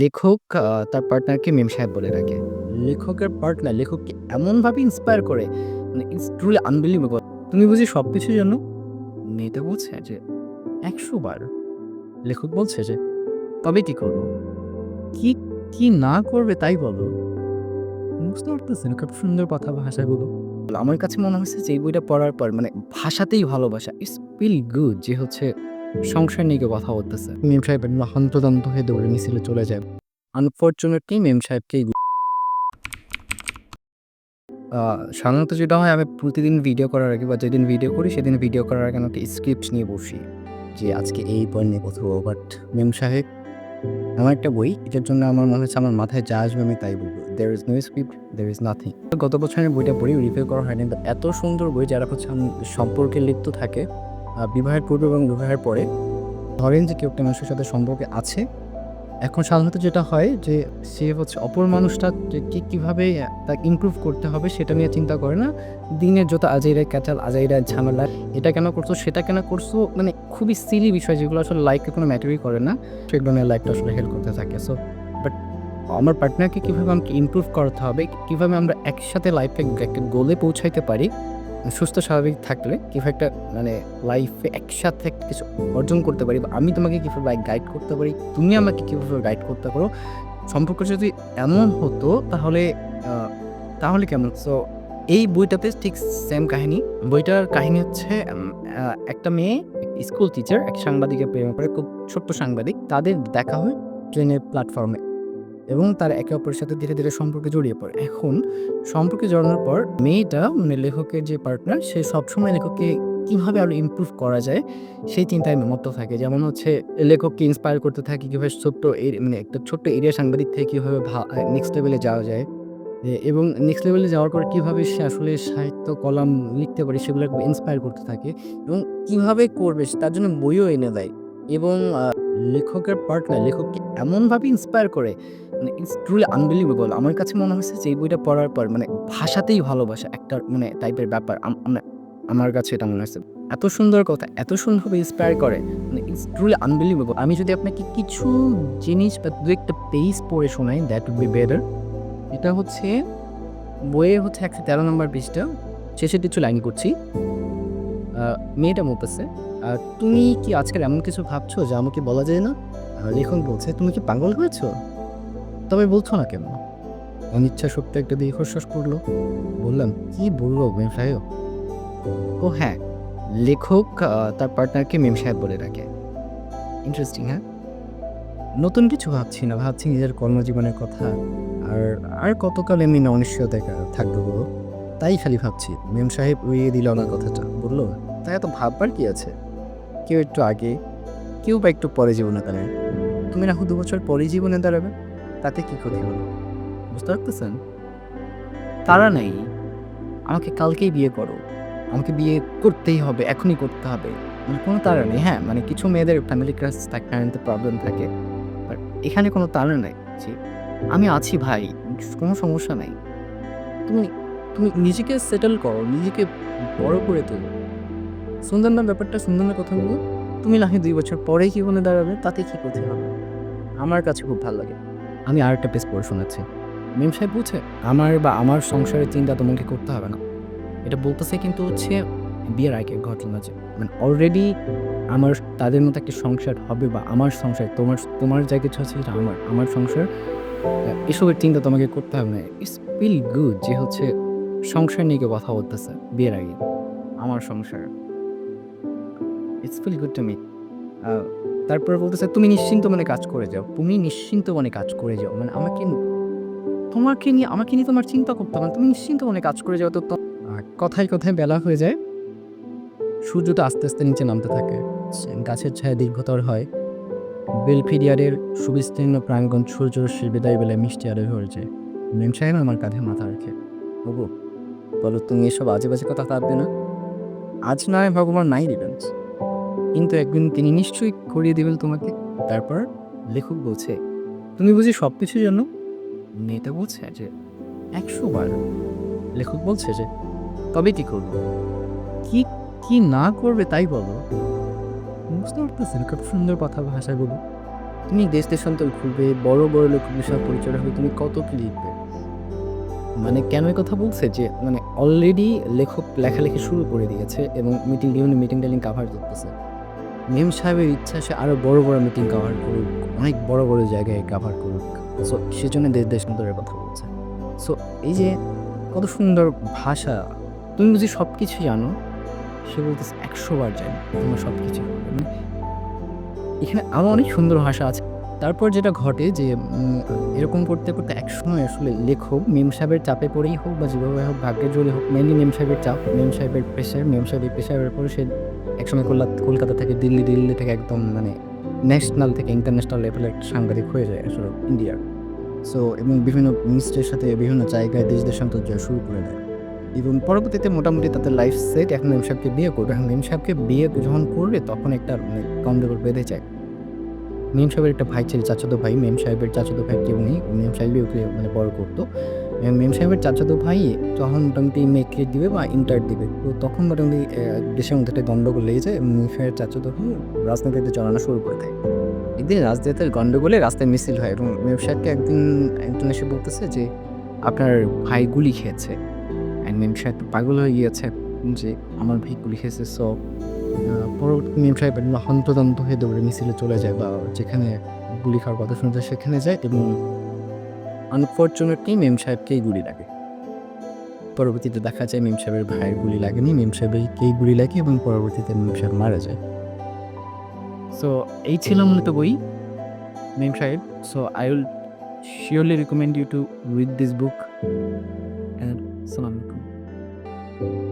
লেখক তার পার্টনারকে মেম সাহেব বলে ডাকে। লেখকের পার্টনার লেখককে এমনভাবে ইন্সপায়ার করে, মানে ইটস ট্রুলি আনবিলিভেবল। তুমি বুঝি সবকিছুর জন্য? মেয়েটা বলছে যে ১০০ বার। লেখক বলছে যে, তবে কি করব? কি, কি না করবে তাই বলো। বুঝতে পারতেছেন খুব সুন্দর কথা ভাষাগুলো। আমার কাছে মনে হয়েছে যে এই বইটা পড়ার পর মানে ভাষাতেই ভালোবাসা। ইটস ফিল গুড যে হচ্ছে সংসার নিয়ে কেউ কথা বলতেছে। মেম সাহেব হন্তদন্ত হয়ে দৌড়ে মিছিলে চলে যায়। আনফরচুনেটলি মেম সাহেবকেই আ সাধারণত যেটা হয় আমি প্রতিদিন ভিডিও করার আগে বা যেদিন ভিডিও করি সেদিন ভিডিও করার আগে আমি একটা স্ক্রিপ্ট নিয়ে বসি। যে আজকে এই পয়েন্ট নিয়ে কথা বলব। বাট মেম সাহেব এমন একটা বই এটার জন্য আমার মনে হচ্ছে আমার মাথায় যা আসবে আমি তাই বলব। There is no script, there is nothing. গত বছর আমি বইটা পড়ি, রিভিউ করা হয়নি। বাট এত সুন্দর বই যারা হচ্ছে সম্পর্কে লিপ্ত থাকে বিবাহের পূর্বে এবং বিবাহের পরে। ধরেন যে কেউ একটা মানুষের সাথে সম্পর্কে আছে। এখন সাধারণত যেটা হয় যে সে হচ্ছে অপর মানুষটা যে কীভাবে তাকে ইমপ্রুভ করতে হবে সেটা নিয়ে চিন্তা করে না। দিনের যত আজাইরা ক্যাচাল, আজাইরা ঝামেলা, এটা কেন করছো, সেটা কেন করছো, মানে খুবই সিলি বিষয় যেগুলো আসলে লাইফে কোনো ম্যাটারই করে না, সেগুলো নিয়ে লাইফটা আসলে হেল্প করতে থাকে। সো বাট আমার পার্টনারকে কীভাবে আমাকে ইমপ্রুভ করতে হবে, কীভাবে আমরা একসাথে লাইফে একটা গোলে পৌঁছাইতে পারি, সুস্থ স্বাভাবিক থাকলে কীভাবে একটা মানে লাইফে একসাথে একটা কিছু অর্জন করতে পারি, বা আমি তোমাকে কীভাবে গাইড করতে পারি, তুমি আমাকে কীভাবে গাইড করতে পারো। সম্পর্ক যদি এমন হতো তাহলে তাহলে কেমন? সো এই বইটাতে ঠিক সেম কাহিনী। বইটার কাহিনী হচ্ছে একটা মেয়ে স্কুল টিচার এক সাংবাদিকের প্রেমে পড়ে, খুব ছোট্ট সাংবাদিক। তাদের দেখা হয় ট্রেনের প্ল্যাটফর্মে এবং তারা একে অপরের সাথে ধীরে, ধীরে সম্পর্কে জড়িয়ে পড়ে। এখন সম্পর্কে জড়ানোর পর মেয়েটা মানে লেখকের যে পার্টনার সে সবসময় লেখককে কিভাবে আরো ইমপ্রুভ করা যায় সেই চিন্তায় মত্ত থাকে। যেমন হচ্ছে লেখককে ইন্সপায়ার করতে থাকে কিভাবে ছোট্ট মানে একটা ছোট্ট এরিয়া সাংবাদিক থেকে কিভাবে নেক্সট লেভেলে যাওয়া যায়। এবং নেক্সট লেভেলে যাওয়ার পর কিভাবে সে আসলে সাহিত্য কলাম লিখতে পারে সেগুলো ইন্সপায়ার করতে থাকে এবং কিভাবে করবে তার জন্য বইও এনে দেয়। এবং লেখকের পার্টনার লেখককে এমনভাবে ইন্সপায়ার করে, মানে ইটস ট্রুলি আনবিলিভেবল। আমার কাছে মনে হয়েছে যে এই বইটা পড়ার পর মানে ভাষাতেই ভালোবাসা একটা মানে টাইপের ব্যাপার। আমার কাছে এটা মনে হয়েছে। এত সুন্দর কথা, এত সুন্দরভাবে ইন্সপায়ার করে, মানে ইটস ট্রুলি আনবিলিভেবল। আমি যদি আপনাকে কিছু জিনিস বা ২-১টা পেজ পড়ে শোনাই দ্যাট উড বি বেটার। এটা হচ্ছে বইয়ে হচ্ছে ১১৩ নম্বর পৃষ্ঠা, শেষের কিছু লাইন করছি। মেয়েটা বলতেছে, "তুমি কি আজকাল এমন কিছু ভাবছো যা আমাকে বলা যায় না?" লেখক বলছে, "তুমি কি পাগল হয়েছো? তবে বলছো না কেন?" অনিচ্ছা সত্যি একটা দীর্ঘশ্বাস পড়ল। বললাম, "কি বলবো মেম সাহেব?" ও হ্যাঁ, লেখক তার পার্টনারকে মেম সাহেব বলে ডাকে। ইন্টারেস্টিং, হ্যাঁ? নতুন কিছু ভাবছি না, ভাবছি নিজের কর্মজীবনের কথা। আর আর কতকাল এমনি অনিশ্চয়তায় থাকবো বলো? তাই খালি ভাবছি। মেম সাহেব উড়িয়ে দিল আমার কথাটা। বলল, "তাই এত ভাববার কি আছে? কেউ একটু আগে, কেউ বা একটু পরে জীবনে দাঁড়ায়। তুমি না ২ বছর পরেই জীবনে দাঁড়াবে? তাতে কি ক্ষতি হলো?" বুঝতে পারতেছেন? তাড়া নাই। আমাকে কালকেই বিয়ে করো। আমাকে বিয়ে করতেই হবে, এখনই করতে হবে। মানে কোনো তাড়া নেই। হ্যাঁ, মানে কিছু মেয়েদের ফ্যামিলি ক্রাইসিস থাকে, ফ্যামিলিতে প্রবলেম থাকে। বাট এখানে কোনো তাড়া নাই। জি, আমি আছি ভাই। কোনো সমস্যা নাই। তুমি তুমি নিজেকে সেটেল করো, নিজেকে বড় করে তোলো। সুন্দর না ব্যাপারটা? সুন্দর না কথাগুলো? তুমি না হয় ২ বছর পরেই জীবনে দাঁড়াবে, তাতে কি ক্ষতি হবে? আমার কাছে খুব ভাল লাগে। আমি আরেকটা পেজ পড়ে শোনাচ্ছি। মেম সাহেব বলছে, আমার সংসারের চিন্তা তোমাকে করতে হবে না। এটা বলতেছে কিন্তু হচ্ছে বিয়ের আগের ঘটনা, যে মানে অলরেডি আমার তাদের মতো একটা সংসার হবে বা আমার সংসার, তোমার যা কিছু আছে সেটা আমার সংসার। এসবের চিন্তা তোমাকে করতে হবে না। ইটস ফিল গুড যে হচ্ছে সংসার নিয়ে কেউ কথা বলতেছে বিয়ের আগে। আমার সংসার। It's feel good to me. আ তারপরে বলতেছে, "তুমি নিশ্চিন্ত মনে কাজ করে যাও। তুমি নিশ্চিন্ত মনে কাজ করে যাও।" মানে আমাকে নিয়ে তোমার চিন্তা করতে হবে না। তুমি নিশ্চিন্ত মনে কাজ করে যাও। তো কথায়, কথায় বেলা হয়ে যায়। সূর্যটা আস্তে, আস্তে নিচে নামতে থাকে। গাছের ছায়া দীর্ঘতর হয়। বেলফিডিয়ারের সুবিস্তীর্ণ প্রাঙ্গণ সূর্যরশ্মির বিদায় বেলায় মিষ্টি আলোয় ভরে যায়। মেম সাহেব আমার কাঁধে মাথা রাখে। "ওগো, বলো তুমি এসব আজে-বাজে কথা ভাববে না। আজ নয় ভগবান নাই দিবেন। কিন্তু একদিন তিনি নিশ্চয়ই করিয়ে দিবেন তোমাকে।" তারপর লেখক বলছে, "তুমি বুঝি সবকিছুর জন্য?" মেয়েটা বলছে যে ১০০ বার। লেখক বলছে যে, "তবে কি করব? কি, কি না করবে তাই বলো।" বুঝতে পারতেছেন খুব সুন্দর কথা ভাষাগুলো। তুমি দেশ দেশান্তর ঘুরবে, বড় বড় লোকের সাথে পরিচয় হবে, তুমি কত কি লিখবে। মানে কেন এই কথা বলছে যে মানে অলরেডি লেখক লেখালেখি শুরু করে দিয়েছে এবং বিভিন্ন মিটিং টিটিং কাভার করতেছে। মেম সাহেবের ইচ্ছা সে আরো বড় বড় মিটিং কাভার করুক, অনেক বড় বড় জায়গায় কাভার করুক। সো সেজন্য দেশ দেশান্তরের কথা বলছে। সো এই যে কত সুন্দর ভাষা, তুমি বুঝি সব কিছু জানো, সে বলতেছে ১০০ বার জানি তোমার সব কিছু। মানে এখানে আরো অনেক সুন্দর ভাষা আছে। তারপর যেটা ঘটে যে এরকম করতে, করতে একসময় আসলে লেখক মেম সাহেবের চাপে পড়েই হোক বা যেভাবে হোক ভাগ্যের জোরে হোক, মেইনলি মেম সাহেবের চাপ, মেম সাহেবের প্রেশার, মেম সাহেবের প্রেশারের পরে সে একসময় কলকাতা থেকে দিল্লি, দিল্লি থেকে একদম মানে ন্যাশনাল থেকে ইন্টারন্যাশনাল লেভেলের একটা সাংবাদিক হয়ে যায় আসলে ইন্ডিয়ার। সো এবং বিভিন্ন মিনিস্ট্রির সাথে বিভিন্ন জায়গায় দেশ দেশান্তর যাওয়া শুরু করে দেয়। এবং পরবর্তীতে মোটামুটি তাদের লাইফ সেট, এখন মেম সাহেবকে বিয়ে করবে। এখন মেম সাহেবকে বিয়ে যখন করবে তখন একটা মানে গন্ডগোল বেঁধে যায়। মেম সাহেবের একটা ভাই ছিল, চাচাতো ভাই। মেম সাহেবের চাচাতো ভাই কেউ নেই। মেম সাহেবই ওকে মানে বড় করতো। মেম সাহেবের চাচাতো ভাই তখন মোটামুটি মেট্রিক দিবে বা ইন্টার দিবে। তো তখন মোটামুটি দেশের মধ্যে একটা গন্ডগোল লেগে যায় এবং মেম সাহেবের চাচাতো ভাই রাজনীতিতে জড়ানো শুরু করে দেয়। একদিন রাজনীতির গন্ডগোলে রাস্তায় মিছিল হয় এবং মেম সাহেবকে একজন এসে বলতেছে যে, "আপনার ভাই গুলি খেয়েছে।" অ্যান্ড মেম সাহেব তো পাগল হয়ে গিয়েছে যে, "আমার ভাই গুলি খেয়েছে।" সো পরবর্তী মেম সাহেব একদম হন্তদন্ত হয়ে দৌড়ে মিছিলে চলে যায় বা যেখানে গুলি খাওয়ার কথা শুনছে সেখানে যায় এবং আনফরচুনেটলি মেম সাহেবকেই গুলি লাগে। পরবর্তীতে দেখা যায় মেম সাহেবের ভাইয়ের গুলি লাগেনি, মেম সাহেবেরকেই গুলি লাগে এবং পরবর্তীতে মেম সাহেব মারা যায়। সো এই ছিল মূলত বই, মেম সাহেব। So I will surely recommend you to read this book and আসসালামু আলাইকুম।